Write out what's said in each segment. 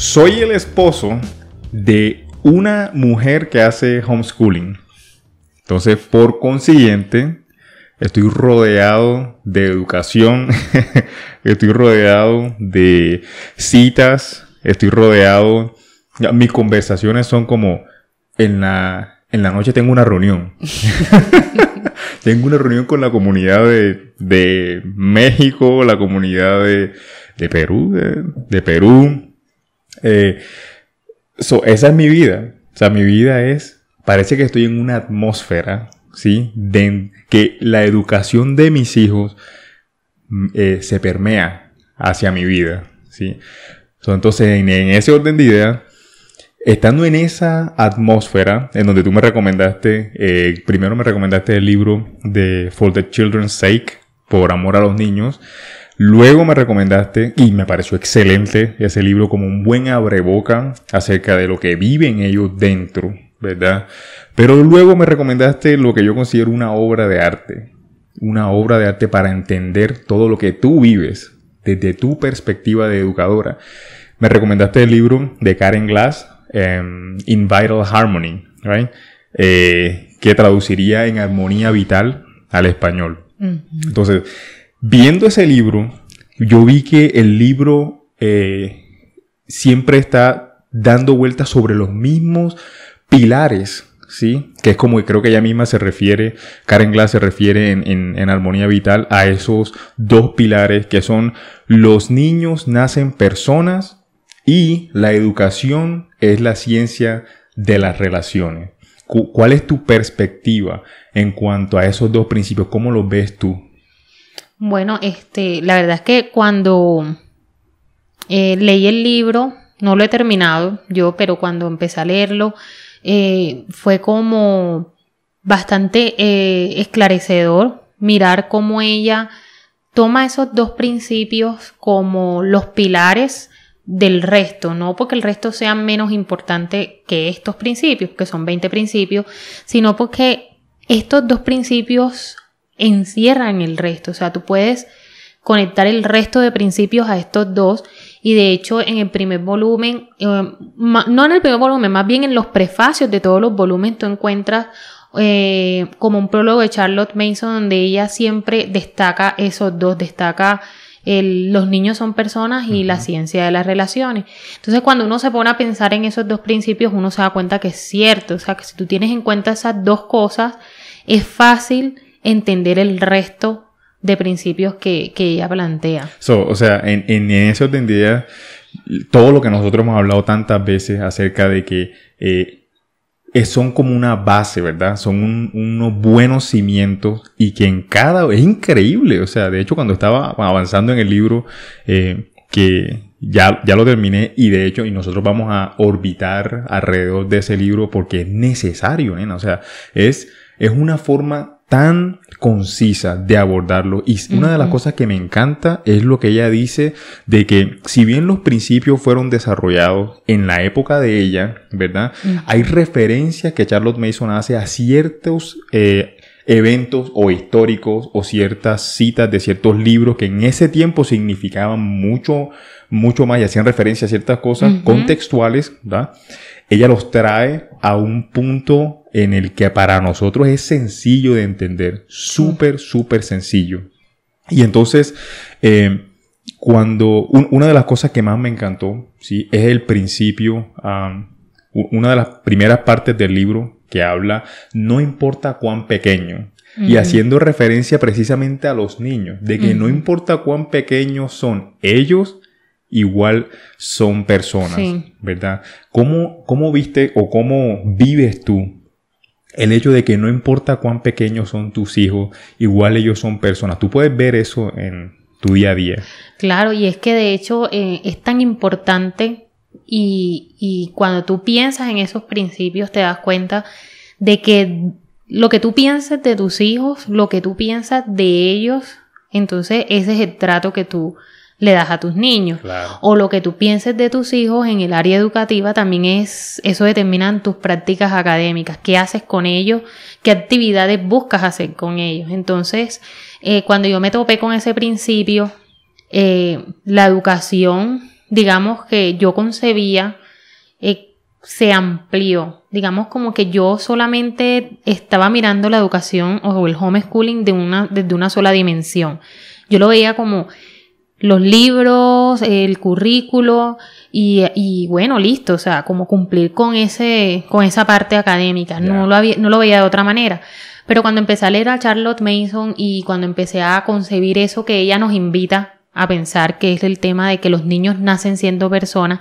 Soy el esposo de una mujer que hace homeschooling. Entonces, por consiguiente, estoy rodeado de educación, estoy rodeado de citas, estoy rodeado... Mis conversaciones son como en la noche tengo una reunión. Tengo una reunión con la comunidad de México, la comunidad de Perú, de Perú. Esa es mi vida. O sea, mi vida parece que estoy en una atmósfera, ¿sí? De que la educación de mis hijos se permea hacia mi vida, ¿sí? Entonces, en ese orden de ideas, estando en esa atmósfera en donde tú me recomendaste, primero me recomendaste el libro de For the Children's Sake, por amor a los niños. Luego me recomendaste, y me pareció excelente ese libro como un buen abreboca acerca de lo que viven ellos dentro, ¿verdad? Pero luego me recomendaste lo que yo considero una obra de arte para entender todo lo que tú vives desde tu perspectiva de educadora. Me recomendaste el libro de Karen Glass, In Vital Harmony, right? Que traduciría en armonía vital al español. Uh-huh. Entonces, viendo ese libro, yo vi que el libro siempre está dando vueltas sobre los mismos pilares, ¿sí? Que es como creo que ella misma se refiere, Karen Glass se refiere en Armonía Vital a esos dos pilares que son: los niños nacen personas y la educación es la ciencia de las relaciones. ¿Cuál es tu perspectiva en cuanto a esos dos principios? ¿Cómo los ves tú? Bueno, la verdad es que cuando leí el libro, no lo he terminado yo, pero cuando empecé a leerlo, fue como bastante esclarecedor mirar cómo ella toma esos dos principios como los pilares del resto, no porque el resto sea menos importante que estos principios, que son 20 principios, sino porque estos dos principios encierran el resto. O sea, tú puedes conectar el resto de principios a estos dos, y de hecho en el primer volumen, no en el primer volumen, más bien en los prefacios de todos los volúmenes tú encuentras como un prólogo de Charlotte Mason donde ella siempre destaca esos dos, destaca los niños son personas y la ciencia de las relaciones. Entonces, cuando uno se pone a pensar en esos dos principios, uno se da cuenta que es cierto. O sea, que si tú tienes en cuenta esas dos cosas, es fácil entender el resto de principios que ella plantea. O sea, en ese orden de ideas, todo lo que nosotros hemos hablado tantas veces acerca de que son como una base, ¿verdad? Son unos buenos cimientos, y que es increíble. O sea, de hecho, cuando estaba avanzando en el libro, que ya lo terminé, y de hecho, y nosotros vamos a orbitar alrededor de ese libro porque es necesario, nena. O sea, es una forma tan concisa de abordarlo, y una de las cosas que me encanta es lo que ella dice de que si bien los principios fueron desarrollados en la época de ella, ¿verdad? Hay referencias que Charlotte Mason hace a ciertos eventos o históricos o ciertas citas de ciertos libros que en ese tiempo significaban mucho más y hacían referencia a ciertas cosas contextuales, ¿verdad? Ella los trae a un punto en el que para nosotros es sencillo de entender, súper sencillo. Y entonces, una de las cosas que más me encantó, ¿sí? Es el principio, una de las primeras partes del libro que habla, no importa cuán pequeño, y haciendo referencia precisamente a los niños, de que no importa cuán pequeños son ellos, igual son personas, sí, ¿verdad? ¿Cómo viste o cómo vives tú el hecho de que no importa cuán pequeños son tus hijos, igual ellos son personas? Tú puedes ver eso en tu día a día. Claro, y es que de hecho es tan importante, y cuando tú piensas en esos principios te das cuenta de que lo que tú piensas de tus hijos, lo que tú piensas de ellos, entonces ese es el trato que tú le das a tus niños. Claro. O lo que tú pienses de tus hijos en el área educativa también eso determina tus prácticas académicas, qué haces con ellos, qué actividades buscas hacer con ellos. Entonces, cuando yo me topé con ese principio, la educación digamos, que yo concebía, se amplió. Digamos como que yo solamente estaba mirando la educación o el homeschooling desde una sola dimensión. Yo lo veía como los libros, el currículo y bueno, listo, o sea, como cumplir con esa parte académica. Yeah. No lo veía de otra manera. Pero cuando empecé a leer a Charlotte Mason y cuando empecé a concebir eso que ella nos invita a pensar, que es el tema de que los niños nacen siendo personas,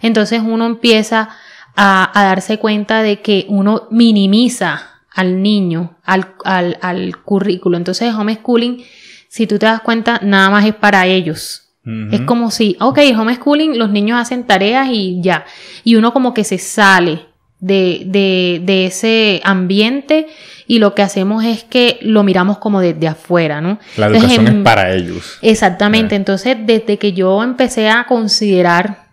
entonces uno empieza a darse cuenta de que uno minimiza al niño, al currículo. Entonces el homeschooling, si tú te das cuenta, nada más es para ellos. Uh-huh. Es como si, el homeschooling, los niños hacen tareas y ya. Y uno como que se sale de ese ambiente y lo que hacemos es que lo miramos como desde afuera, ¿no? La educación es para ellos. Exactamente. Entonces, desde que yo empecé a considerar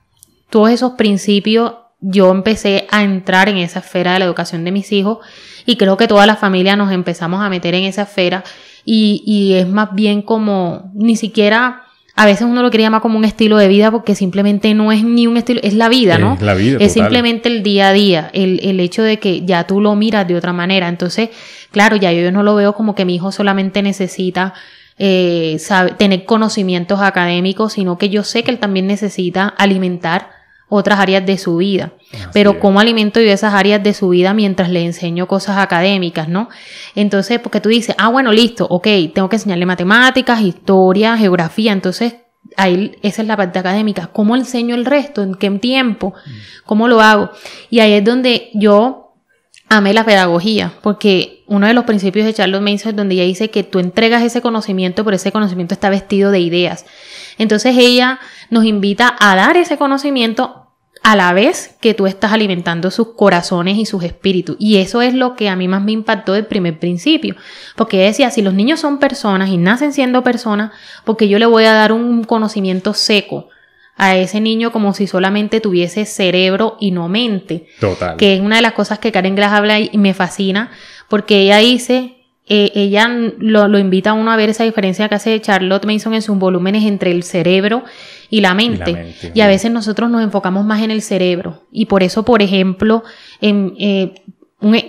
todos esos principios, yo empecé a entrar en esa esfera de la educación de mis hijos y creo que toda la familia nos empezamos a meter en esa esfera y es más bien como, ni siquiera, a veces uno lo quiere llamar como un estilo de vida porque simplemente no es ni un estilo, es la vida, ¿no? Es la vida, es simplemente el día a día, el hecho de que ya tú lo miras de otra manera. Entonces, claro, ya yo no lo veo como que mi hijo solamente necesita tener conocimientos académicos, sino que yo sé que él también necesita alimentar otras áreas de su vida. Pero ¿cómo alimento yo esas áreas de su vida mientras le enseño cosas académicas, no? Entonces, porque tú dices, bueno, listo, tengo que enseñarle matemáticas, historia, geografía, entonces ahí esa es la parte académica. ¿Cómo enseño el resto? ¿En qué tiempo? ¿Cómo lo hago? Y ahí es donde yo amé la pedagogía, porque uno de los principios de Charlotte Mason es donde ella dice que tú entregas ese conocimiento, pero ese conocimiento está vestido de ideas. Entonces ella nos invita a dar ese conocimiento a la vez que tú estás alimentando sus corazones y sus espíritus. Y eso es lo que a mí más me impactó del primer principio. Porque ella decía, si los niños son personas y nacen siendo personas, porque yo le voy a dar un conocimiento seco a ese niño como si solamente tuviese cerebro y no mente. Total. Que es una de las cosas que Karen Glass habla y me fascina, porque ella dice, ella lo invita a uno a ver esa diferencia que hace Charlotte Mason en sus volúmenes entre el cerebro y la mente. Y a veces nosotros nos enfocamos más en el cerebro. Y por eso, por ejemplo,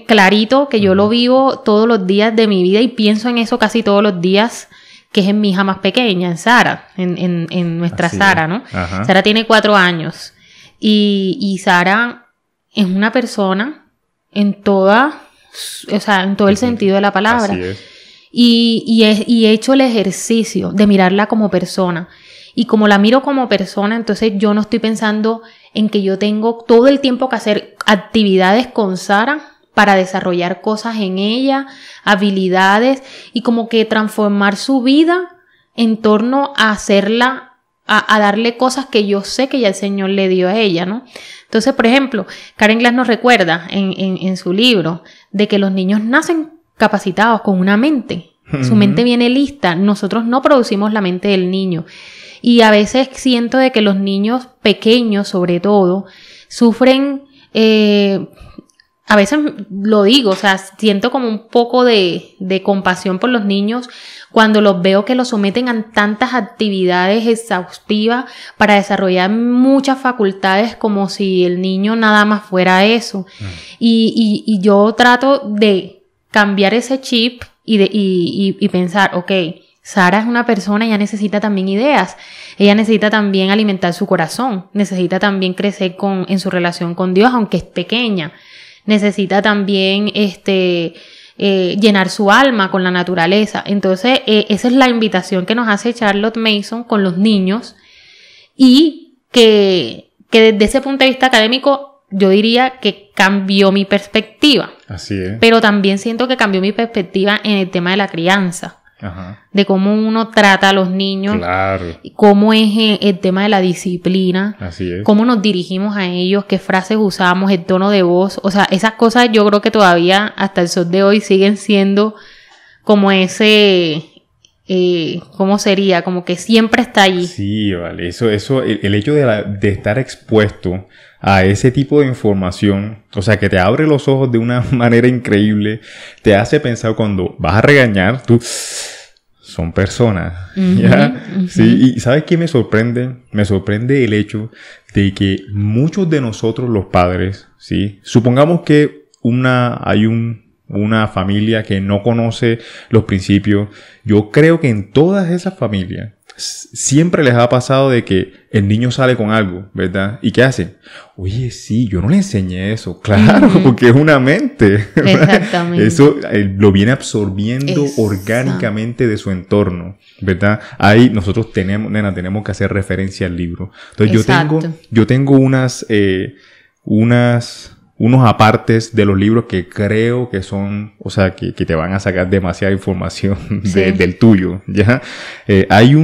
clarito que yo lo vivo todos los días de mi vida y pienso en eso casi todos los días, que es en mi hija más pequeña, en Sara, en nuestra Así Sara, ¿no? Ajá. Sara tiene 4 años. Y Sara es una persona en todo el sentido de la palabra. Así es. Y he hecho el ejercicio de mirarla como persona. Y como la miro como persona, entonces yo no estoy pensando en que yo tengo todo el tiempo que hacer actividades con Sara para desarrollar cosas en ella, habilidades y como que transformar su vida en torno a hacerla, a darle cosas que yo sé que ya el Señor le dio a ella, ¿no? Entonces, por ejemplo, Karen Glass nos recuerda en su libro de que los niños nacen capacitados con una mente. Su mente viene lista. Nosotros no producimos la mente del niño. Y a veces siento de que los niños pequeños, sobre todo, sufren, a veces lo digo, siento como un poco de compasión por los niños cuando los veo que los someten a tantas actividades exhaustivas para desarrollar muchas facultades como si el niño nada más fuera eso. Y yo trato de cambiar ese chip y pensar, Sara es una persona, ella necesita también ideas, ella necesita también alimentar su corazón, necesita también crecer en su relación con Dios, aunque es pequeña, necesita también llenar su alma con la naturaleza. Entonces esa es la invitación que nos hace Charlotte Mason con los niños y que desde ese punto de vista académico yo diría que cambió mi perspectiva. Así es. Pero también siento que cambió mi perspectiva en el tema de la crianza. Ajá. De cómo uno trata a los niños, claro. Cómo es el tema de la disciplina, Así es. Cómo nos dirigimos a ellos, qué frases usamos, el tono de voz, esas cosas yo creo que todavía hasta el sol de hoy siguen siendo como ese, ¿cómo sería? Como que siempre está allí. Sí, vale, eso el hecho de estar expuesto a ese tipo de información, que te abre los ojos de una manera increíble, te hace pensar cuando vas a regañar, tú son personas, ¿ya? Sí, y ¿sabes qué me sorprende? Me sorprende el hecho de que muchos de nosotros los padres, ¿sí? Supongamos que hay una familia que no conoce los principios. Yo creo que en todas esas familias siempre les ha pasado de que el niño sale con algo, ¿verdad? ¿Y qué hace? Oye, sí, yo no le enseñé eso. Claro, porque es una mente. Exactamente. Eso lo viene absorbiendo orgánicamente de su entorno, ¿verdad? Ahí nosotros tenemos que hacer referencia al libro. Entonces yo tengo unos apartes de los libros que creo que son, o sea, que te van a sacar demasiada información del tuyo, ¿ya? Hay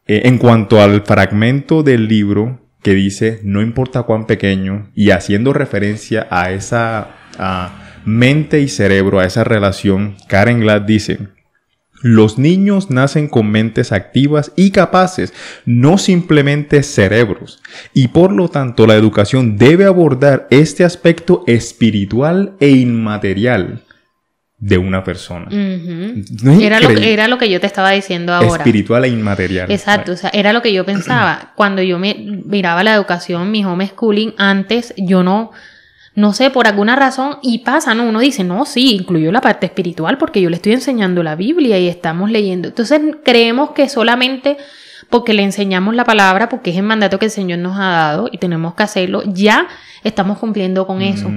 en cuanto al fragmento del libro que dice, no importa cuán pequeño, y haciendo referencia a esa mente y cerebro, a esa relación, Karen Glass dice, los niños nacen con mentes activas y capaces, no simplemente cerebros, y por lo tanto la educación debe abordar este aspecto espiritual e inmaterial de una persona. ¿No es era lo que yo te estaba diciendo ahora. Espiritual e inmaterial. Exacto, o sea, era lo que yo pensaba. Cuando yo miraba la educación, mi homeschooling, antes yo no sé, por alguna razón, y pasa, ¿no? Uno dice, no, sí, incluyó la parte espiritual porque yo le estoy enseñando la Biblia y estamos leyendo. Entonces creemos que solamente porque le enseñamos la palabra, porque es el mandato que el Señor nos ha dado y tenemos que hacerlo, ya estamos cumpliendo con eso.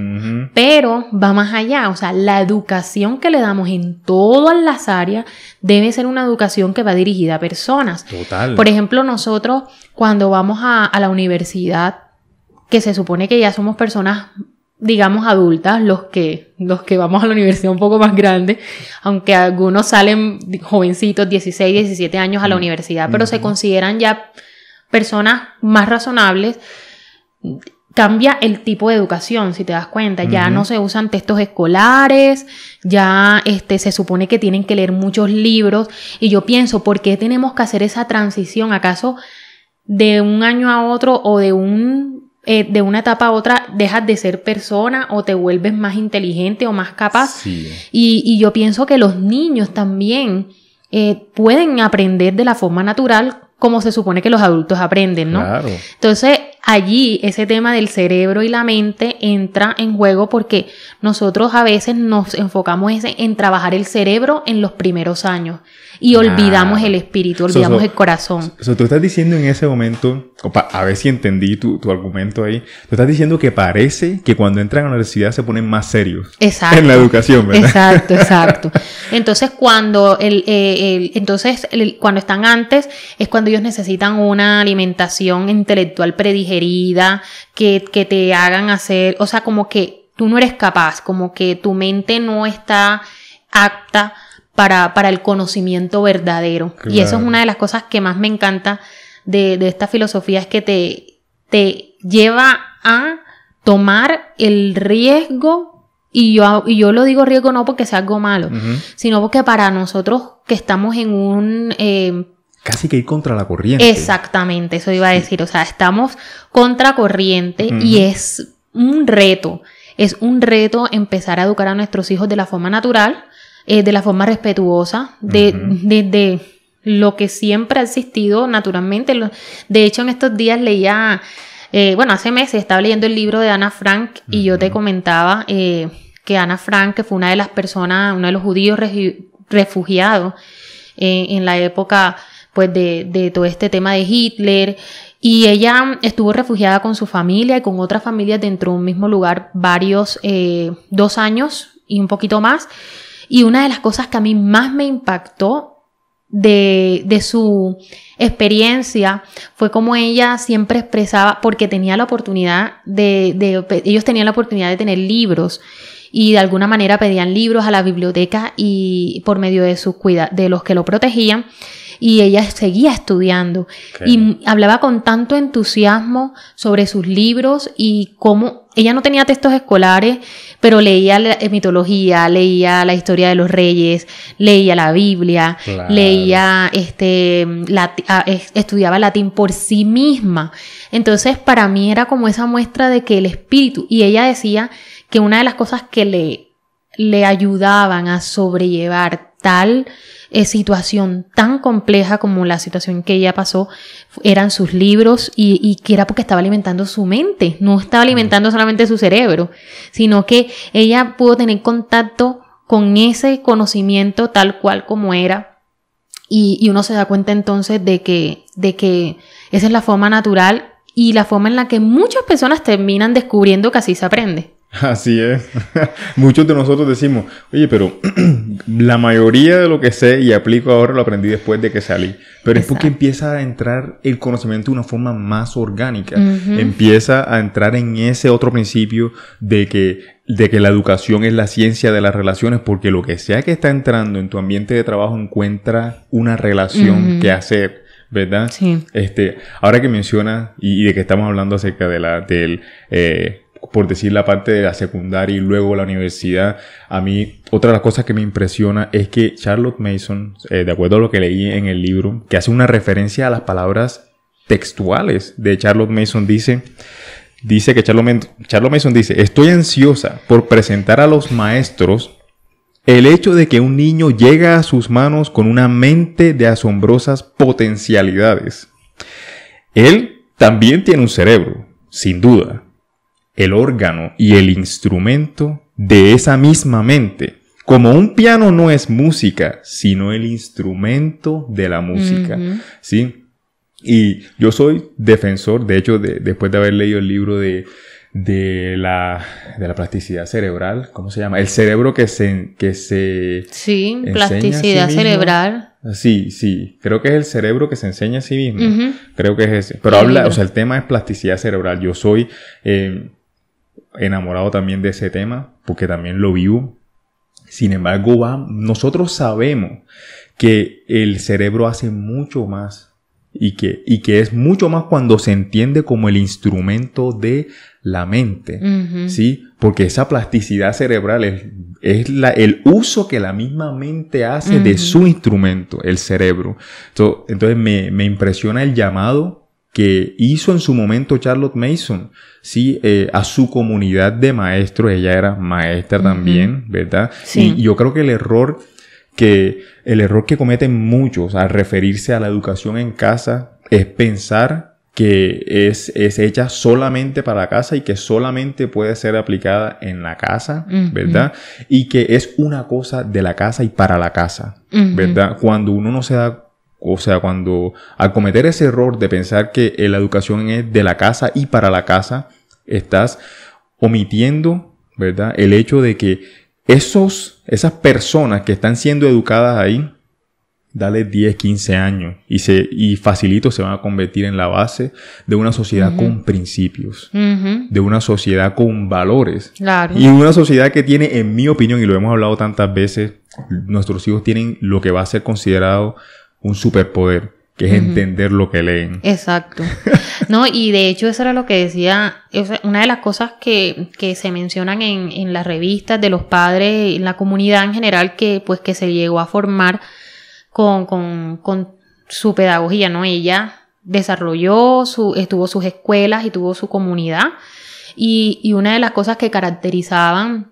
Pero va más allá, o sea, la educación que le damos en todas las áreas debe ser una educación que va dirigida a personas. Total. Por ejemplo, nosotros cuando vamos a la universidad, que se supone que ya somos personas, digamos, adultas, los que vamos a la universidad un poco más grande, aunque algunos salen jovencitos, 16, 17 años a la universidad, pero se consideran ya personas más razonables. Cambia el tipo de educación, si te das cuenta. Ya no se usan textos escolares, ya se supone que tienen que leer muchos libros, y yo pienso, ¿por qué tenemos que hacer esa transición? ¿Acaso de un año a otro o de una etapa a otra dejas de ser persona o te vuelves más inteligente o más capaz? Sí. Y yo pienso que los niños también pueden aprender de la forma natural como se supone que los adultos aprenden, ¿no? Claro. Entonces, allí ese tema del cerebro y la mente entra en juego porque nosotros a veces nos enfocamos en trabajar el cerebro en los primeros años y olvidamos el espíritu, olvidamos el corazón. Tú estás diciendo en ese momento, a ver si entendí tu argumento ahí, tú estás diciendo que parece que cuando entran a la universidad se ponen más serios. Exacto. En la educación, ¿verdad? Exacto. Entonces, cuando cuando están antes, es cuando ellos necesitan una alimentación intelectual predigerida, que te hagan hacer, o sea, como que tú no eres capaz, como que tu mente no está apta para el conocimiento verdadero. Claro. Y eso es una de las cosas que más me encanta de esta filosofía, es que te lleva a tomar el riesgo, y yo lo digo riesgo no porque sea algo malo, sino porque para nosotros que estamos en un... casi que ir contra la corriente. Exactamente, eso iba a decir. O sea, estamos contra corriente y es un reto. Es un reto empezar a educar a nuestros hijos de la forma natural, de la forma respetuosa, de lo que siempre ha existido naturalmente. De hecho, en estos días leía, hace meses estaba leyendo el libro de Ana Frank y yo te comentaba que Ana Frank, que fue una de las personas, uno de los judíos refugiados en la época pues de todo este tema de Hitler, y ella estuvo refugiada con su familia y con otras familias dentro de un mismo lugar 2 años y un poquito más. Y una de las cosas que a mí más me impactó de su experiencia fue como ella siempre expresaba, porque tenía la oportunidad ellos tenían la oportunidad de tener libros, y de alguna manera pedían libros a la biblioteca y por medio de los que lo protegían, y ella seguía estudiando. Okay. Y hablaba con tanto entusiasmo sobre sus libros y cómo ella no tenía textos escolares, pero leía la mitología, leía la historia de los reyes, leía la Biblia, claro. Leía estudiaba latín por sí misma. Entonces, para mí era como esa muestra de que el espíritu, y ella decía que una de las cosas que le ayudaban a sobrellevar tal situación tan compleja como la situación que ella pasó eran sus libros y que era porque estaba alimentando su mente, no estaba alimentando solamente su cerebro, sino que ella pudo tener contacto con ese conocimiento tal cual como era y uno se da cuenta entonces de que esa es la forma natural y la forma en la que muchas personas terminan descubriendo que así se aprende. Así es. Muchos de nosotros decimos, oye, pero la mayoría de lo que sé y aplico ahora lo aprendí después de que salí. Pero es porque empieza a entrar el conocimiento de una forma más orgánica. Empieza a entrar en ese otro principio de que la educación es la ciencia de las relaciones, porque lo que sea que está entrando en tu ambiente de trabajo encuentra una relación que hacer, ¿verdad? Sí. Ahora que mencionas y de que estamos hablando acerca de por decir la parte de la secundaria y luego la universidad, a mí otra de las cosas que me impresiona es que Charlotte Mason, de acuerdo a lo que leí en el libro, que hace una referencia a las palabras textuales de Charlotte Mason, dice que Charlotte Mason dice: estoy ansiosa por presentar a los maestros el hecho de que un niño llega a sus manos con una mente de asombrosas potencialidades. Él también tiene un cerebro, sin duda. El órgano y el instrumento de esa misma mente. Como un piano no es música, sino el instrumento de la música. ¿Sí? Y yo soy defensor, de hecho, después de haber leído el libro de la plasticidad cerebral, ¿cómo se llama? El cerebro que se sí, plasticidad cerebral. Sí, creo que es el cerebro que se enseña a sí mismo. Creo que es ese. Pero el tema es plasticidad cerebral. Yo soy enamorado también de ese tema, porque también lo vivo. Sin embargo, nosotros sabemos que el cerebro hace mucho más y que es mucho más cuando se entiende como el instrumento de la mente, ¿sí? Porque esa plasticidad cerebral es el uso que la misma mente hace de su instrumento, el cerebro. Entonces me impresiona el llamado que hizo en su momento Charlotte Mason, sí, a su comunidad de maestros. Ella era maestra también, ¿verdad? Sí. Y yo creo que el error que cometen muchos al referirse a la educación en casa es pensar que es hecha solamente para la casa y que solamente puede ser aplicada en la casa, ¿verdad? Y que es una cosa de la casa y para la casa, ¿verdad? Cuando uno no se da, cuando al cometer ese error de pensar que la educación es de la casa y para la casa, estás omitiendo, ¿verdad?, el hecho de que esas personas que están siendo educadas ahí, dale 10, 15 años y facilito se van a convertir en la base de una sociedad con principios, de una sociedad con valores. Claro. Y una sociedad que tiene, en mi opinión, y lo hemos hablado tantas veces, nuestros hijos tienen lo que va a ser considerado un superpoder, que es entender lo que leen. Exacto. No, y de hecho eso era lo que decía, una de las cosas que se mencionan en las revistas de los padres, en la comunidad en general, que se llegó a formar con su pedagogía, ¿no? Ella desarrolló tuvo sus escuelas y tuvo su comunidad. Y una de las cosas que caracterizaban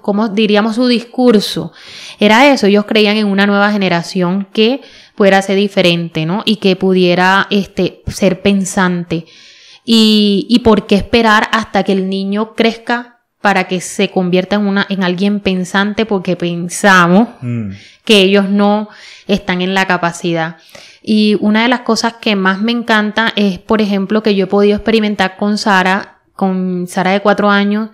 ¿cómo diríamos? Su discurso era eso. Ellos creían en una nueva generación que pudiera ser diferente, ¿no? Y que pudiera ser pensante. Y por qué esperar hasta que el niño crezca para que se convierta en alguien pensante, porque pensamos que ellos no están en la capacidad. Y una de las cosas que más me encanta es, por ejemplo, que yo he podido experimentar con Sara de 4 años,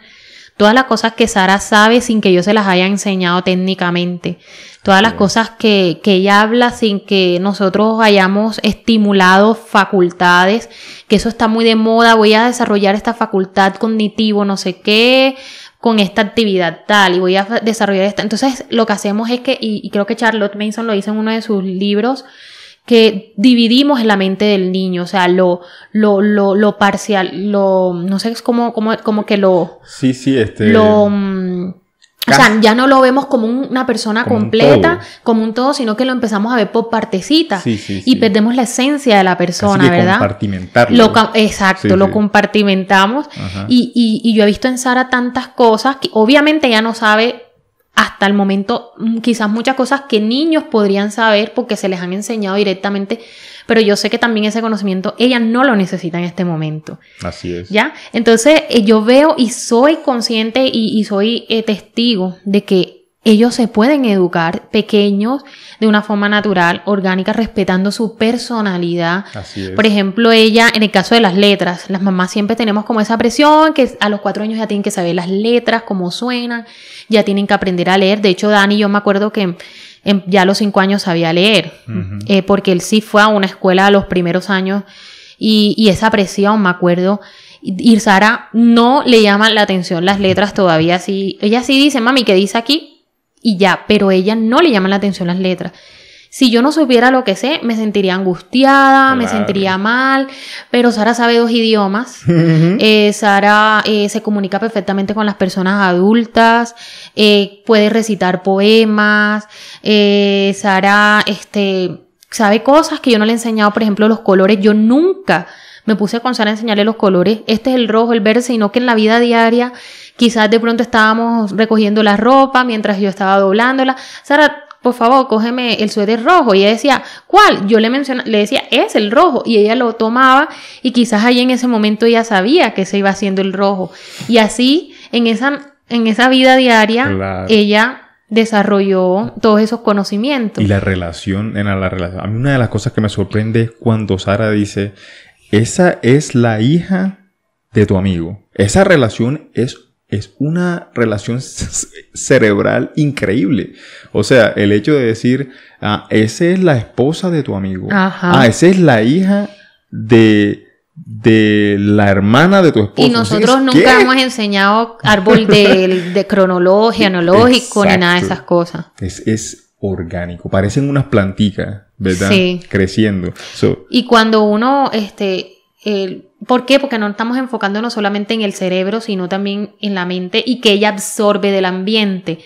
todas las cosas que Sara sabe sin que yo se las haya enseñado técnicamente, todas las cosas que ella habla sin que nosotros hayamos estimulado facultades, que eso está muy de moda, voy a desarrollar esta facultad cognitivo, no sé qué, con esta actividad tal, y voy a desarrollar esta. Entonces lo que hacemos es que, y creo que Charlotte Mason lo dice en uno de sus libros, que dividimos en la mente del niño, o sea, lo parcial, no sé, es como que lo... Sí, o sea, ya no lo vemos como una persona como completa, como un todo, sino que lo empezamos a ver por partecitas. Y perdemos la esencia de la persona, así que ¿verdad? Compartimentarlo. Exacto, lo compartimentamos. Y yo he visto en Sara tantas cosas que obviamente ella no sabe hasta el momento quizás muchas cosas que niños podrían saber porque se les han enseñado directamente, pero yo sé que también ese conocimiento ella no lo necesita en este momento. Así es. ¿Ya? Entonces yo veo y soy consciente y soy testigo de que ellos se pueden educar pequeños de una forma natural, orgánica, respetando su personalidad. Así es. Por ejemplo, ella, en el caso de las letras, las mamás siempre tenemos como esa presión que a los 4 años ya tienen que saber las letras, cómo suenan, ya tienen que aprender a leer. De hecho, Dani, yo me acuerdo que ya a los 5 años sabía leer, porque él sí fue a una escuela a los primeros años y esa presión, me acuerdo. Y Sara no le llama la atención las letras todavía. Sí, ella sí dice, mami, ¿qué dice aquí? Y ya, pero ella no le llama la atención las letras. Si yo no supiera lo que sé, me sentiría angustiada, me sentiría mal, pero Sara sabe 2 idiomas. Sara se comunica perfectamente con las personas adultas, puede recitar poemas. Sara sabe cosas que yo no le he enseñado, por ejemplo, los colores. Yo nunca me puse con Sara a enseñarle los colores. Este es el rojo, el verde, sino que en la vida diaria quizás de pronto estábamos recogiendo la ropa mientras yo estaba doblándola. Sara, por favor, cógeme el suéter rojo. Y ella decía, ¿cuál? Yo le decía, es el rojo. Y ella lo tomaba y quizás ahí en ese momento ella sabía que se iba haciendo el rojo. Y así, en esa vida diaria, claro, ella desarrolló todos esos conocimientos. Y la relación. A mí una de las cosas que me sorprende es cuando Sara dice, esa es la hija de tu amigo. Esa relación es una relación cerebral increíble. O sea, el hecho de decir, esa es la esposa de tu amigo. Ajá. Esa es la hija de la hermana de tu esposo. Y nosotros nunca hemos enseñado árbol de cronología, analógico, ni nada de esas cosas. Es orgánico. Parecen unas plantitas, ¿verdad? Sí. Creciendo. Y cuando uno, ¿por qué? Porque no estamos enfocándonos solamente en el cerebro, sino también en la mente y que ella absorbe del ambiente.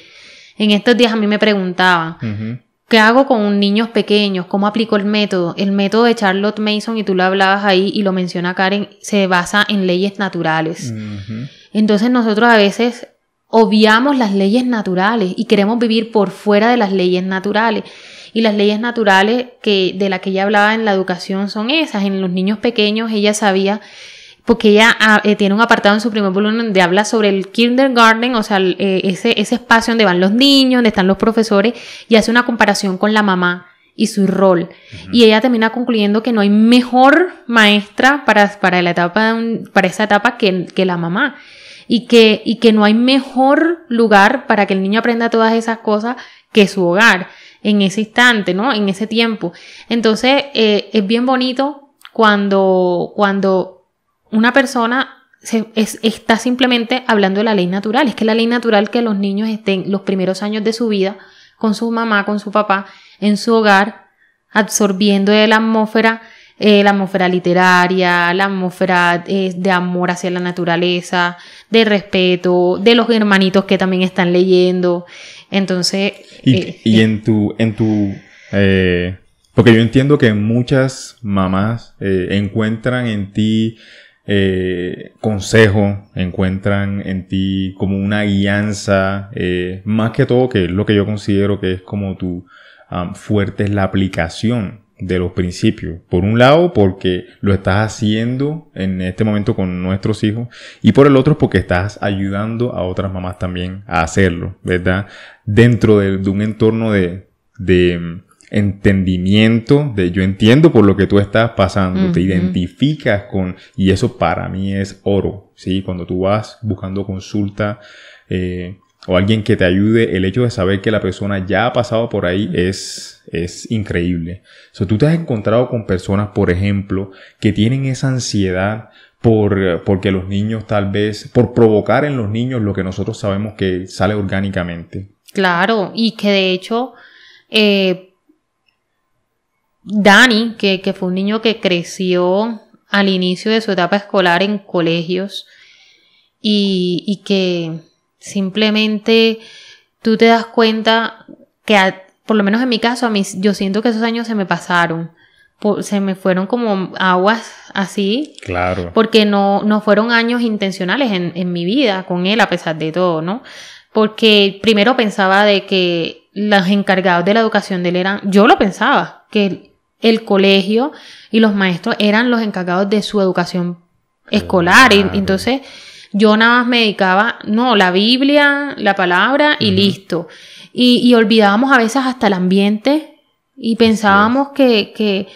En estos días a mí me preguntaban, ¿qué hago con niños pequeños? ¿Cómo aplico el método? El método de Charlotte Mason, y tú lo hablabas ahí y lo menciona Karen, se basa en leyes naturales. Entonces nosotros a veces obviamos las leyes naturales y queremos vivir por fuera de las leyes naturales. Y las leyes naturales de las que ella hablaba en la educación son esas. En los niños pequeños ella sabía, porque ella tiene un apartado en su primer volumen donde habla sobre el kindergarten, o sea, ese espacio donde van los niños, donde están los profesores, y hace una comparación con la mamá y su rol. Y ella termina concluyendo que no hay mejor maestra para esa etapa que la mamá. Y que no hay mejor lugar para que el niño aprenda todas esas cosas que su hogar. En ese instante, ¿no? En ese tiempo. Entonces, es bien bonito cuando una persona está simplemente hablando de la ley natural. Es que la ley natural que los niños estén los primeros años de su vida con su mamá, con su papá, en su hogar, absorbiendo de la atmósfera literaria, la atmósfera de amor hacia la naturaleza, de respeto, de los hermanitos que también están leyendo. Entonces... porque yo entiendo que muchas mamás encuentran en ti consejo, encuentran en ti como una guianza, más que todo, que es lo que yo considero que es como tu fuerte, es la aplicación de los principios. Por un lado, porque lo estás haciendo en este momento con nuestros hijos, y por el otro, porque estás ayudando a otras mamás también a hacerlo, ¿verdad? Dentro de un entorno de entendimiento, yo entiendo por lo que tú estás pasando, te identificas con, y eso para mí es oro, ¿sí? Cuando tú vas buscando consulta, o alguien que te ayude, el hecho de saber que la persona ya ha pasado por ahí es increíble. Tú te has encontrado con personas, por ejemplo, que tienen esa ansiedad porque los niños tal vez, por provocar en los niños lo que nosotros sabemos que sale orgánicamente. Claro, y que de hecho, Dani, que fue un niño que creció al inicio de su etapa escolar en colegios y que simplemente tú te das cuenta que, por lo menos en mi caso, yo siento que esos años se me pasaron. Se me fueron como aguas así. Claro. Porque no fueron años intencionales en mi vida con él, a pesar de todo, ¿no? porque primero pensaba de que los encargados de la educación de él eran, yo lo pensaba, que el colegio y los maestros eran los encargados de su educación escolar, y entonces yo nada más me dedicaba, no, la Biblia, la palabra y listo, y olvidábamos a veces hasta el ambiente y pensábamos que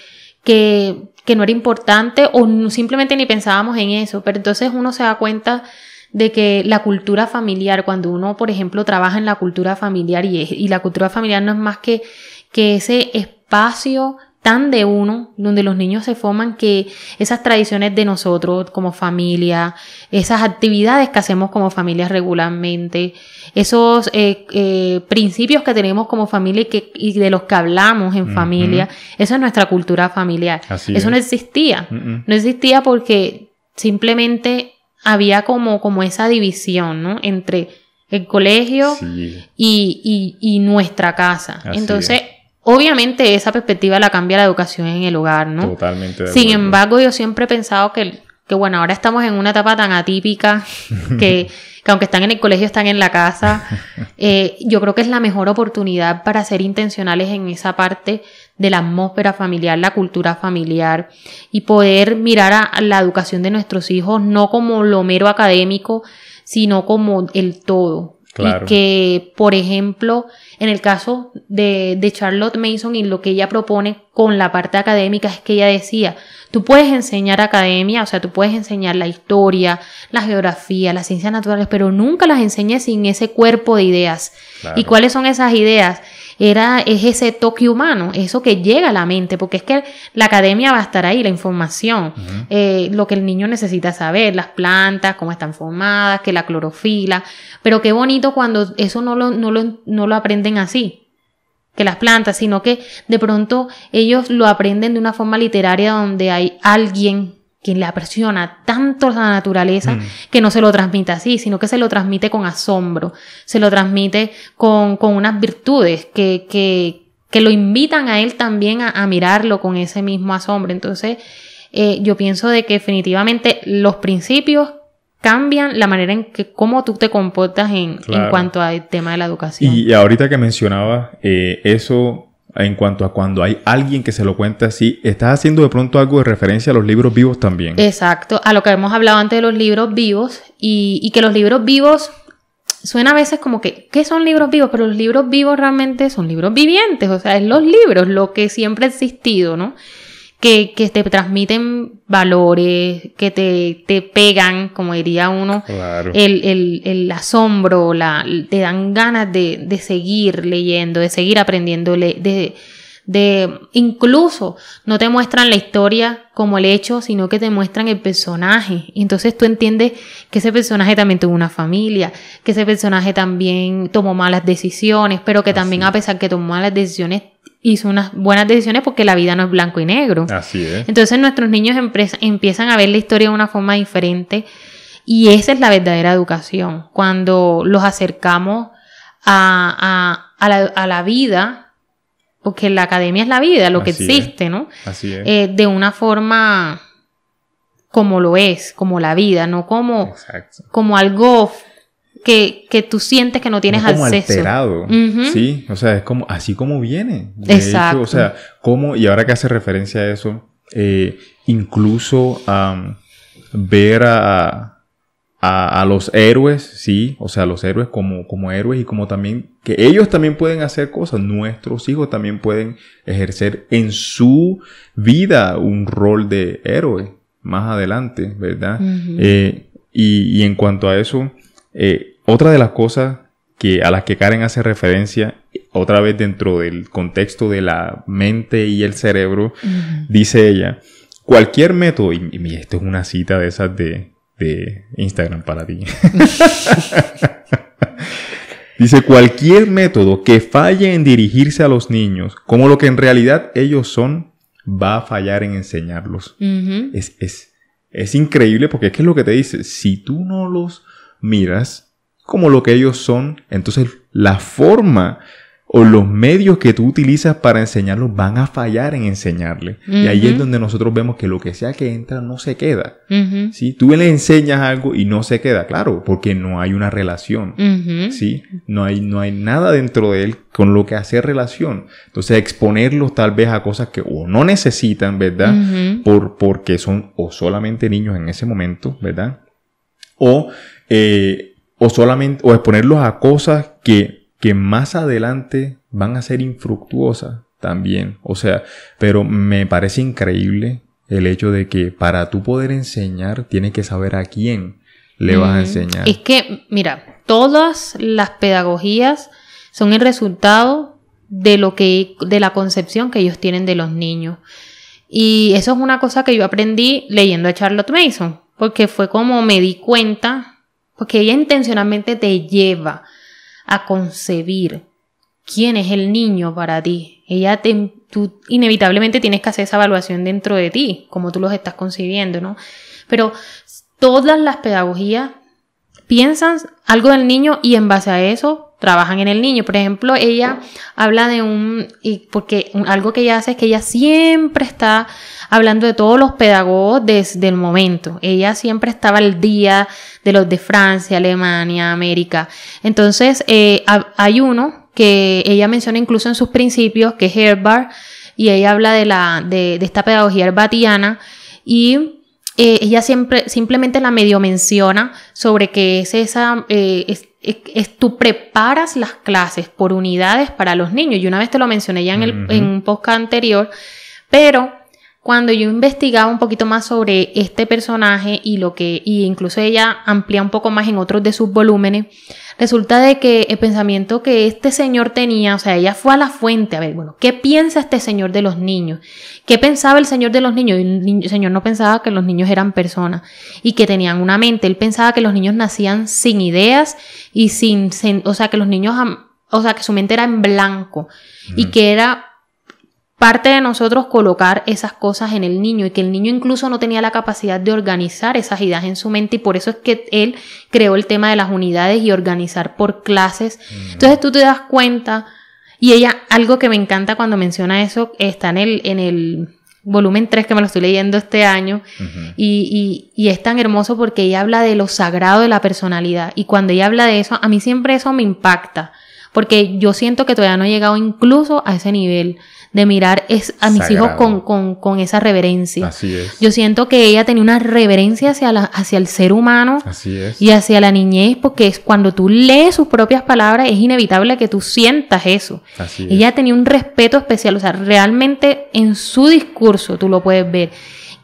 no era importante o simplemente ni pensábamos en eso, pero entonces uno se da cuenta de que la cultura familiar, cuando uno, por ejemplo, trabaja en la cultura familiar y la cultura familiar no es más que ese espacio tan de uno, donde los niños se forman, que esas tradiciones de nosotros como familia, esas actividades que hacemos como familia regularmente, esos principios que tenemos como familia y de los que hablamos en familia, eso es nuestra cultura familiar. Eso no existía. No existía porque simplemente había como esa división, ¿no? Entre el colegio y nuestra casa. Entonces, obviamente esa perspectiva la cambia la educación en el hogar, ¿no? Totalmente de acuerdo. Sin embargo, yo siempre he pensado que bueno, ahora estamos en una etapa tan atípica que aunque están en el colegio, están en la casa. Yo creo que es la mejor oportunidad para ser intencionales en esa parte de la atmósfera familiar, la cultura familiar, y poder mirar a la educación de nuestros hijos no como lo mero académico, sino como el todo. Claro. Y que, por ejemplo, en el caso de Charlotte Mason y lo que ella propone con la parte académica es que ella decía, tú puedes enseñar academia, o sea, tú puedes enseñar la historia, la geografía, las ciencias naturales, pero nunca las enseñes sin ese cuerpo de ideas. Claro. ¿Y cuáles son esas ideas? Es ese toque humano, eso que llega a la mente, porque es que la academia va a estar ahí, la información, lo que el niño necesita saber, las plantas, cómo están formadas, que la clorofila, pero qué bonito cuando eso no lo aprenden así, que las plantas, sino que de pronto ellos lo aprenden de una forma literaria donde hay alguien quien le apasiona tanto la naturaleza que no se lo transmite así, sino que se lo transmite con asombro, se lo transmite con unas virtudes que lo invitan a él también a mirarlo con ese mismo asombro. Entonces, yo pienso de que definitivamente los principios cambian la manera en que cómo tú te comportas en cuanto al tema de la educación. Y ahorita que mencionaba eso, en cuanto a cuando hay alguien que se lo cuenta así, ¿estás haciendo de pronto algo de referencia a los libros vivos también? Exacto, a lo que hemos hablado antes de los libros vivos y que los libros vivos suena a veces como que, ¿qué son libros vivos? Pero los libros vivos realmente son libros vivientes, o sea, es los libros, lo que siempre ha existido, ¿no? Que te transmiten valores, que te pegan, como diría uno, claro. el asombro, te dan ganas de seguir leyendo, de seguir aprendiendo, incluso no te muestran la historia como el hecho, sino que te muestran el personaje. Y entonces tú entiendes que ese personaje también tuvo una familia, que ese personaje también tomó malas decisiones, pero que también a pesar que tomó malas decisiones, hizo unas buenas decisiones porque la vida no es blanco y negro. Así es. Entonces nuestros niños empiezan a ver la historia de una forma diferente y esa es la verdadera educación. Cuando los acercamos a la vida, porque la academia es la vida, lo que existe, ¿no? Así es. De una forma como lo es, como la vida, no como algo que tú sientes que no tienes como acceso. Alterado, sí, o sea, es como así como viene. Exacto. Hecho, o sea, como, y ahora que hace referencia a eso, incluso ver a los héroes, sí, o sea, los héroes como héroes y como también que ellos también pueden hacer cosas, nuestros hijos también pueden ejercer en su vida un rol de héroe más adelante, ¿verdad? Y en cuanto a eso, otra de las cosas a las que Karen hace referencia, otra vez dentro del contexto de la mente y el cerebro, dice ella, cualquier método, y esto es una cita de esas de Instagram para ti. Dice, cualquier método que falle en dirigirse a los niños como lo que en realidad ellos son, va a fallar en enseñarlos. Es increíble porque es que es lo que te dice, si tú no los miras como lo que ellos son, entonces la forma o los medios que tú utilizas para enseñarlos van a fallar en enseñarle. Y ahí es donde nosotros vemos que lo que sea que entra no se queda. ¿Sí? Tú le enseñas algo y no se queda, claro, porque no hay una relación. ¿Sí? No hay nada dentro de él con lo que hacer relación. Entonces, exponerlos tal vez a cosas que o no necesitan, ¿verdad? Porque son o solamente niños en ese momento, ¿verdad? O exponerlos a cosas que más adelante van a ser infructuosas también. O sea, pero me parece increíble el hecho de que para tú poder enseñar, tienes que saber a quién le vas a enseñar. Es que, mira, todas las pedagogías son el resultado de la concepción que ellos tienen de los niños. Y eso es una cosa que yo aprendí leyendo a Charlotte Mason, porque fue como me di cuenta, porque ella intencionalmente te lleva a concebir quién es el niño para ti. Tú inevitablemente tienes que hacer esa evaluación dentro de ti, como tú los estás concibiendo, ¿no? Pero todas las pedagogías piensan algo del niño y en base a eso trabajan en el niño. Por ejemplo, ella habla de algo que ella hace es que ella siempre está hablando de todos los pedagogos desde el momento. Ella siempre estaba al día de los de Francia, Alemania, América. Entonces, hay uno que ella menciona incluso en sus principios, que es Herbart, y ella habla de esta pedagogía herbatiana, y ella simplemente la medio menciona sobre que tú preparas las clases por unidades para los niños. Y una vez te lo mencioné ya en un podcast anterior, pero cuando yo investigaba un poquito más sobre este personaje y incluso ella amplía un poco más en otros de sus volúmenes, resulta de que el pensamiento que este señor tenía, o sea, ella fue a la fuente a ver, bueno, ¿qué piensa este señor de los niños? ¿Qué pensaba el señor de los niños? El señor no pensaba que los niños eran personas y que tenían una mente. Él pensaba que los niños nacían sin ideas y o sea, que los niños, o sea, que su mente era en blanco y que era parte de nosotros colocar esas cosas en el niño y que el niño incluso no tenía la capacidad de organizar esas ideas en su mente, y por eso es que él creó el tema de las unidades y organizar por clases. Entonces tú te das cuenta, y ella, algo que me encanta cuando menciona eso, está en el volumen 3 que me lo estoy leyendo este año, y es tan hermoso porque ella habla de lo sagrado de la personalidad, y cuando ella habla de eso, a mí siempre eso me impacta, porque yo siento que todavía no he llegado incluso a ese nivel de mirar a mis hijos con esa reverencia. Así es. Yo siento que ella tenía una reverencia hacia el ser humano. Así es. Y hacia la niñez, porque cuando tú lees sus propias palabras es inevitable que tú sientas eso. Así es. Ella tenía un respeto especial, o sea, realmente en su discurso tú lo puedes ver,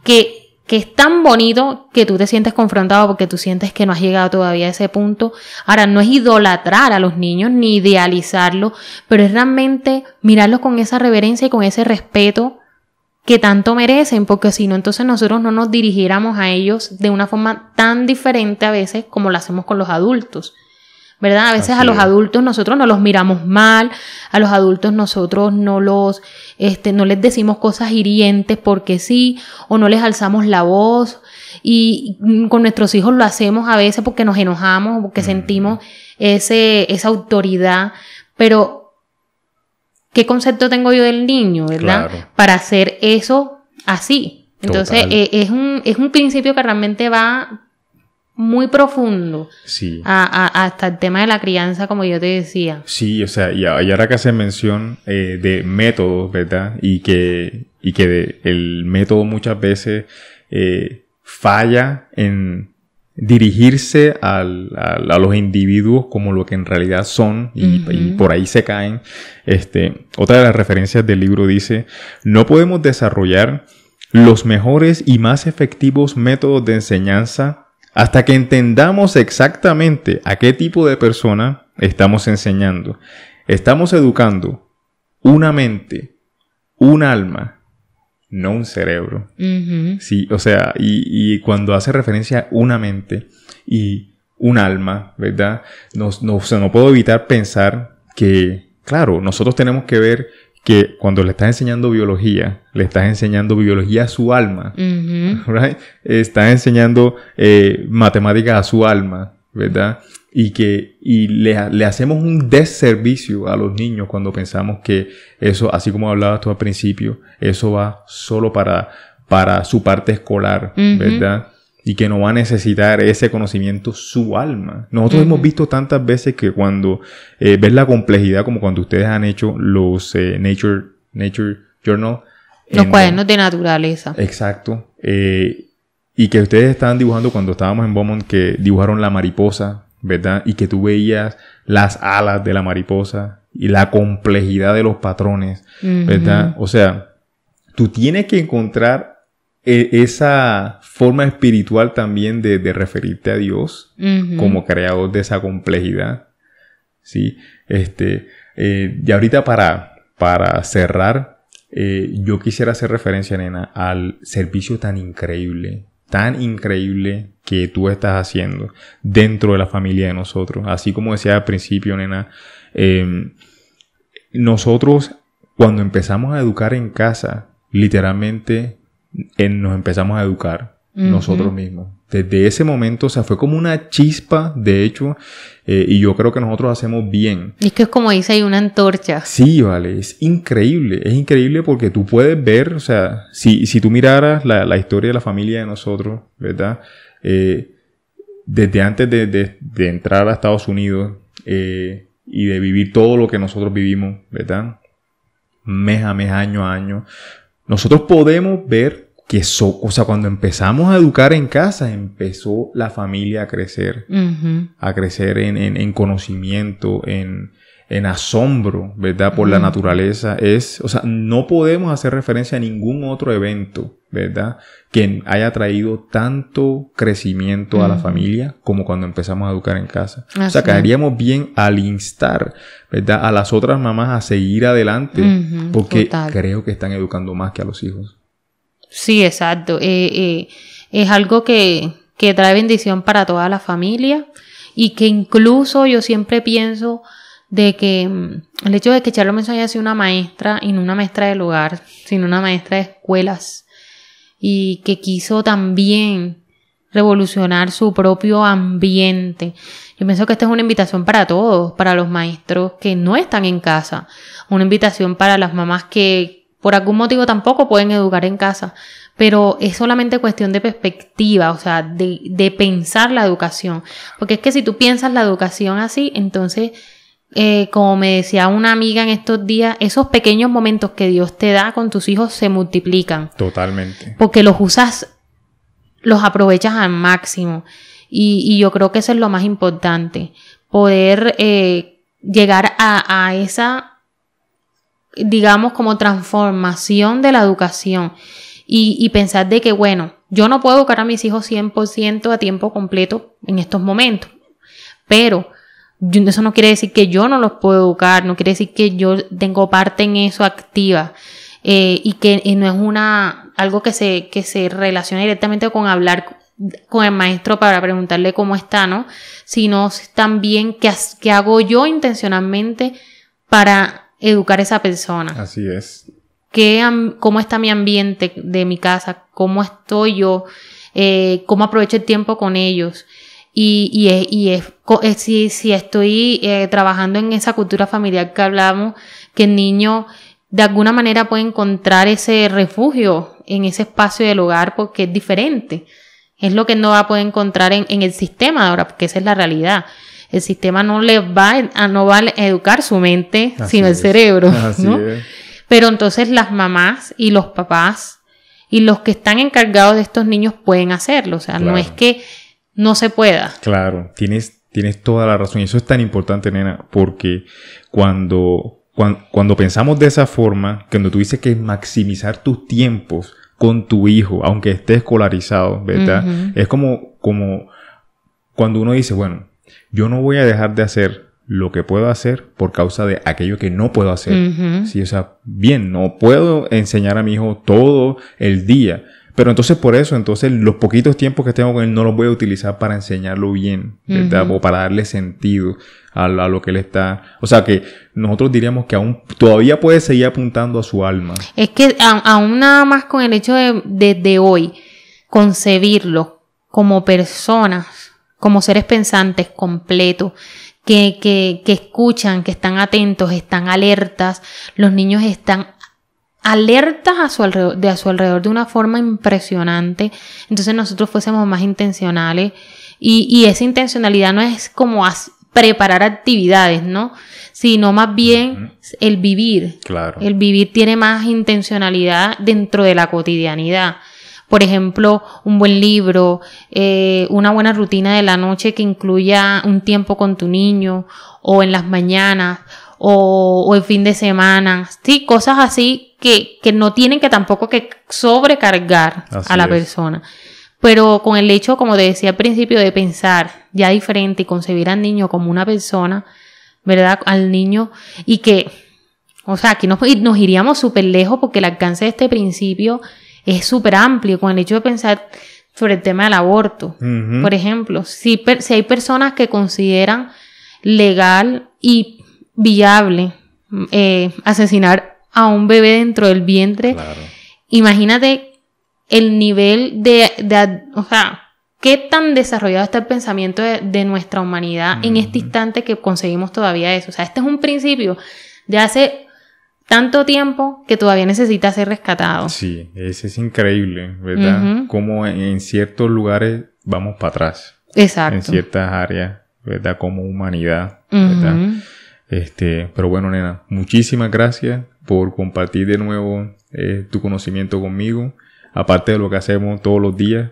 que es tan bonito que tú te sientes confrontado porque tú sientes que no has llegado todavía a ese punto. Ahora, no es idolatrar a los niños ni idealizarlos, pero es realmente mirarlos con esa reverencia y con ese respeto que tanto merecen, porque si no, entonces nosotros no nos dirigiéramos a ellos de una forma tan diferente a veces como lo hacemos con los adultos, ¿verdad? A veces a los adultos nosotros no los miramos mal, a los adultos nosotros no les decimos cosas hirientes porque sí, o no les alzamos la voz, y con nuestros hijos lo hacemos a veces porque nos enojamos, porque sentimos esa autoridad, pero ¿qué concepto tengo yo del niño, verdad? Claro. Para hacer eso así. Entonces, es un principio que realmente va muy profundo, sí, hasta el tema de la crianza, como yo te decía. Sí, o sea, y ahora que hace mención de métodos, ¿verdad? Y que el método muchas veces falla en dirigirse a los individuos como lo que en realidad son, y por ahí se caen. Otra de las referencias del libro dice: no podemos desarrollar los mejores y más efectivos métodos de enseñanza hasta que entendamos exactamente a qué tipo de persona estamos enseñando. Estamos educando una mente, un alma, no un cerebro. Sí, o sea, y cuando hace referencia a una mente y un alma, ¿verdad? No puedo evitar pensar que, claro, nosotros tenemos que ver que cuando le estás enseñando biología, le estás enseñando biología a su alma, right? Estás enseñando matemáticas a su alma, ¿verdad? Y le hacemos un desservicio a los niños cuando pensamos que eso, así como hablabas tú al principio, eso va solo para su parte escolar, ¿verdad? Y que no va a necesitar ese conocimiento su alma. Nosotros hemos visto tantas veces que cuando ves la complejidad, como cuando ustedes han hecho los Nature Journal. Los cuadernos de naturaleza. Exacto. Y que ustedes estaban dibujando cuando estábamos en Beaumont, que dibujaron la mariposa, ¿verdad? Y que tú veías las alas de la mariposa y la complejidad de los patrones, ¿verdad? O sea, tú tienes que encontrar esa forma espiritual también de referirte a Dios como creador de esa complejidad, ¿sí? Y ahorita para cerrar, yo quisiera hacer referencia, nena, al servicio tan increíble que tú estás haciendo dentro de la familia de nosotros. Así como decía al principio, nena, nosotros cuando empezamos a educar en casa, literalmente nos empezamos a educar nosotros mismos. Desde ese momento, o sea, fue como una chispa, de hecho, y yo creo que nosotros hacemos bien. Y es que es como dice, hay una antorcha. Sí, vale, es increíble porque tú puedes ver, o sea, si tú miraras la historia de la familia de nosotros, ¿verdad? Desde antes de entrar a Estados Unidos y de vivir todo lo que nosotros vivimos, ¿verdad? Mes a mes, año a año, nosotros podemos ver que o sea, cuando empezamos a educar en casa, empezó la familia a crecer en conocimiento, en asombro, ¿verdad? Por la naturaleza. O sea, no podemos hacer referencia a ningún otro evento, ¿verdad? Que haya traído tanto crecimiento a la familia como cuando empezamos a educar en casa. Así. O sea, caeríamos bien al instar, ¿verdad? A las otras mamás a seguir adelante, porque creo que están educando más que a los hijos. Sí, exacto. Es algo que trae bendición para toda la familia y que incluso yo siempre pienso de que el hecho de que Charlotte Manson haya sido una maestra y no una maestra del hogar, sino una maestra de escuelas y que quiso también revolucionar su propio ambiente. Yo pienso que esta es una invitación para todos, para los maestros que no están en casa, una invitación para las mamás que por algún motivo tampoco pueden educar en casa, pero es solamente cuestión de perspectiva, o sea, de pensar la educación. Porque es que si tú piensas la educación así, entonces, como me decía una amiga en estos días, esos pequeños momentos que Dios te da con tus hijos se multiplican. Totalmente. Porque los aprovechas al máximo. Y yo creo que eso es lo más importante, poder llegar a esa, digamos, como transformación de la educación y pensar de que, bueno, yo no puedo educar a mis hijos 100% a tiempo completo en estos momentos, pero eso no quiere decir que yo no los puedo educar, no quiere decir que yo tengo parte en eso activa, y que no es algo que se relaciona directamente con hablar con el maestro para preguntarle cómo está, ¿no? Sino también qué hago yo intencionalmente para educar a esa persona. Así es. ¿Cómo está mi ambiente de mi casa? ¿Cómo estoy yo? ¿Cómo aprovecho el tiempo con ellos? Si estoy trabajando en esa cultura familiar que hablamos, que el niño de alguna manera puede encontrar ese refugio en ese espacio del hogar porque es diferente. Es lo que no va a poder encontrar en el sistema ahora, porque esa es la realidad. El sistema no va a educar su mente, sino el cerebro, ¿no? Pero entonces las mamás y los papás y los que están encargados de estos niños pueden hacerlo. O sea, no es que no se pueda. Claro, tienes toda la razón. Y eso es tan importante, nena, porque cuando pensamos de esa forma, cuando tú dices que es maximizar tus tiempos con tu hijo, aunque esté escolarizado, ¿verdad? Es como cuando uno dice, bueno, yo no voy a dejar de hacer lo que puedo hacer por causa de aquello que no puedo hacer. Sí, o sea, bien, no puedo enseñar a mi hijo todo el día, pero entonces por eso, los poquitos tiempos que tengo con él no los voy a utilizar para enseñarlo bien, ¿verdad? O para darle sentido a lo que él está. O sea, que nosotros diríamos que aún todavía puede seguir apuntando a su alma. Es que aún nada más con el hecho de desde hoy concebirlo como personas, como seres pensantes completos, que escuchan, que están atentos, están alertas. Los niños están alertas a su alrededor de una forma impresionante. Entonces nosotros fuésemos más intencionales y esa intencionalidad no es como preparar actividades, ¿no? Sino más bien el vivir. Claro. El vivir tiene más intencionalidad dentro de la cotidianidad. Por ejemplo, un buen libro, una buena rutina de la noche que incluya un tiempo con tu niño, o en las mañanas, o el fin de semana. Sí, cosas así que no tienen que tampoco que sobrecargar a la persona. Pero con el hecho, como te decía al principio, de pensar ya diferente y concebir al niño como una persona, ¿verdad? Al niño, y que, o sea, aquí nos iríamos súper lejos porque el alcance de este principio es súper amplio, con el hecho de pensar sobre el tema del aborto. Uh-huh. Por ejemplo, si hay personas que consideran legal y viable asesinar a un bebé dentro del vientre, claro. Imagínate el nivel o sea, qué tan desarrollado está el pensamiento de nuestra humanidad en este instante que conseguimos todavía eso. O sea, este es un principio de hace tanto tiempo que todavía necesita ser rescatado. Sí, ese es increíble, ¿verdad? Uh-huh. Como en ciertos lugares vamos para atrás. Exacto. En ciertas áreas, ¿verdad? Como humanidad, ¿verdad? Uh-huh. Pero bueno, nena, muchísimas gracias por compartir de nuevo tu conocimiento conmigo, aparte de lo que hacemos todos los días.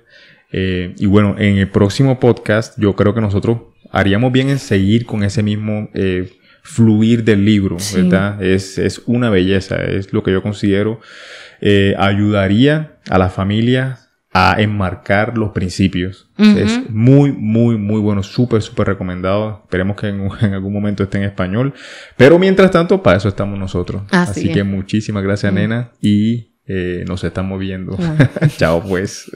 Y bueno, en el próximo podcast yo creo que nosotros haríamos bien en seguir con ese mismo fluir del libro, ¿verdad? Sí. Es una belleza, es lo que yo considero ayudaría a la familia a enmarcar los principios. Uh-huh. Es muy, muy, muy bueno, súper, súper recomendado. Esperemos que en algún momento esté en español. Pero mientras tanto, para eso estamos nosotros. Así que muchísimas gracias, nena, y nos estamos viendo. Chao, pues.